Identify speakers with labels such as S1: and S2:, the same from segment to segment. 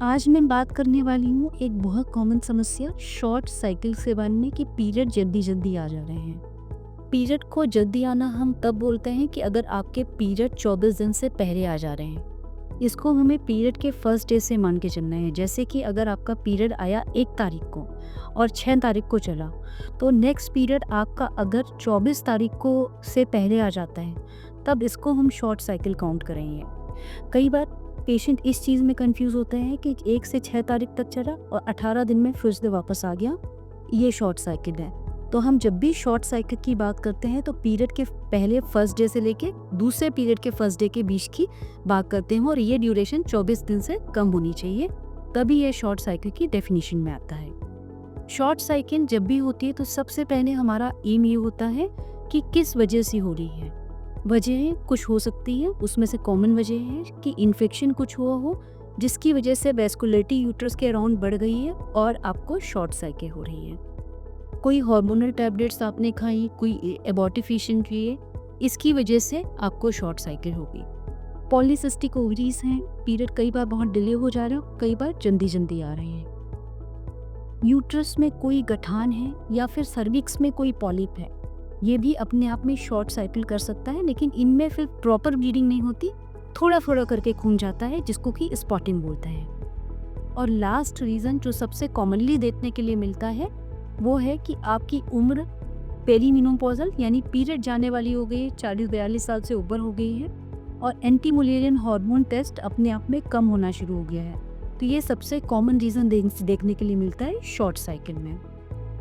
S1: आज मैं बात करने वाली हूँ एक बहुत कॉमन समस्या शॉर्ट साइकिल से बनने कि पीरियड जल्दी जल्दी आ जा रहे हैं। पीरियड को जल्दी आना हम तब बोलते हैं कि अगर आपके पीरियड 24 दिन से पहले आ जा रहे हैं। इसको हमें पीरियड के फर्स्ट डे से मान के चलना है। जैसे कि अगर आपका पीरियड आया 1 तारीख को और 6 तारीख को चला, तो नेक्स्ट पीरियड आपका अगर 24 तारीख को से पहले आ जाता है, तब इसको हम शॉर्ट साइकिल काउंट करेंगे। कई बार पेशेंट इस चीज़ में कंफ्यूज होते हैं कि 1 से 6 तारीख तक चला और 18 दिन में फिर से वापस आ गया, ये शॉर्ट साइकिल है। तो हम जब भी शॉर्ट साइकिल की बात करते हैं तो पीरियड के पहले फर्स्ट डे से लेके दूसरे पीरियड के फर्स्ट डे के बीच की बात करते हैं और ये ड्यूरेशन 24 दिन से कम होनी चाहिए, तभी ये शॉर्ट साइकिल की डेफिनेशन में आता है। शॉर्ट साइकिल जब भी होती है तो सबसे पहले हमारा एम ये होता है कि किस वजह से हो रही है। वजह कुछ हो सकती है, उसमें से कॉमन वजह है कि इन्फेक्शन कुछ हुआ हो जिसकी वजह से वैस्कुलरिटी यूट्रस के अराउंड बढ़ गई है और आपको शॉर्ट साइकिल हो रही है। कोई हार्मोनल टैबलेट्स आपने खाई, कोई एबॉर्टिफिशिएंट लिए, इसकी वजह से आपको शॉर्ट साइकिल होगी। पॉलीसिस्टिक ओवरीज हैं, पीरियड कई बार बहुत डिले हो जा रहे हो, कई बार जल्दी जल्दी आ रहे हैं। यूट्रस में कोई गठान है या फिर सर्विक्स में कोई पॉलिप है, ये भी अपने आप में शॉर्ट साइकिल कर सकता है, लेकिन इनमें फिर प्रॉपर ब्लीडिंग नहीं होती, थोड़ा थोड़ा करके खून जाता है जिसको कि स्पॉटिंग बोलते हैं। और लास्ट रीज़न जो सबसे कॉमनली देखने के लिए मिलता है वो है कि आपकी उम्र पेरीमेनोपॉजल यानी पीरियड जाने वाली हो गई है, 40-42 साल से ऊपर हो गई है और एंटी मुलेरियन हार्मोन टेस्ट अपने आप में कम होना शुरू हो गया है। तो ये सबसे कॉमन रीज़न देखने के लिए मिलता है शॉर्ट साइकिल में।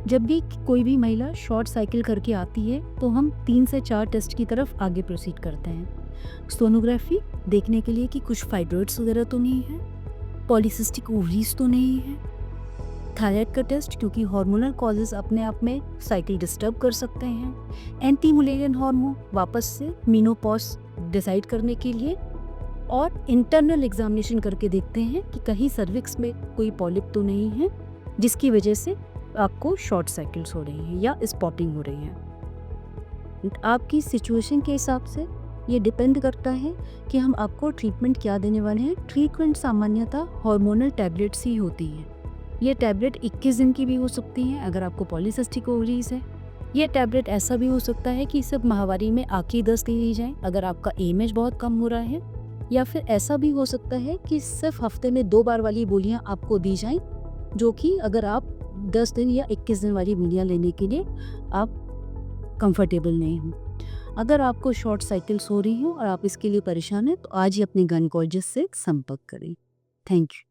S1: जब भी कोई भी महिला शॉर्ट साइकिल करके आती है तो हम 3 से 4 टेस्ट की तरफ आगे प्रोसीड करते हैं। सोनोग्राफी देखने के लिए कि कुछ फाइब्रॉइड्स वगैरह तो नहीं है, पॉलीसिस्टिक ओवरीज तो नहीं है, थायराइड का टेस्ट क्योंकि हार्मोनल कॉजेज अपने आप में साइकिल डिस्टर्ब कर सकते हैं, एंटी मुलेरियन हार्मोन वापस से मेनोपॉज डिसाइड करने के लिए, और इंटरनल एग्जामिनेशन करके देखते हैं कि कहीं सर्विक्स में कोई पॉलिप तो नहीं है जिसकी वजह से आपको शॉर्ट साइकिल्स हो रही हैं या स्पॉटिंग हो रही है। आपकी सिचुएशन के हिसाब से ये डिपेंड करता है कि हम आपको ट्रीटमेंट क्या देने वाले हैं। ट्रीटमेंट सामान्यतः हार्मोनल टैबलेट्स ही होती हैं। ये टैबलेट 21 दिन की भी हो सकती हैं अगर आपको पॉलीसिस्टिक ओवरीज है। ये टैबलेट ऐसा भी हो सकता है कि सिर्फ माहवारी में आखिरी 10 ले ली जाए अगर आपका AMH बहुत कम हो रहा है, या फिर ऐसा भी हो सकता है कि सिर्फ हफ्ते में 2 बार वाली गोलियाँ आपको दी जाएं, जो कि अगर आप 10 दिन या 21 दिन वाली गोलियाँ लेने के लिए आप कंफर्टेबल नहीं हो। अगर आपको शॉर्ट साइकिल्स हो रही हो और आप इसके लिए परेशान हैं तो आज ही अपने गायनेकोलॉजिस्ट से संपर्क करें। Thank you.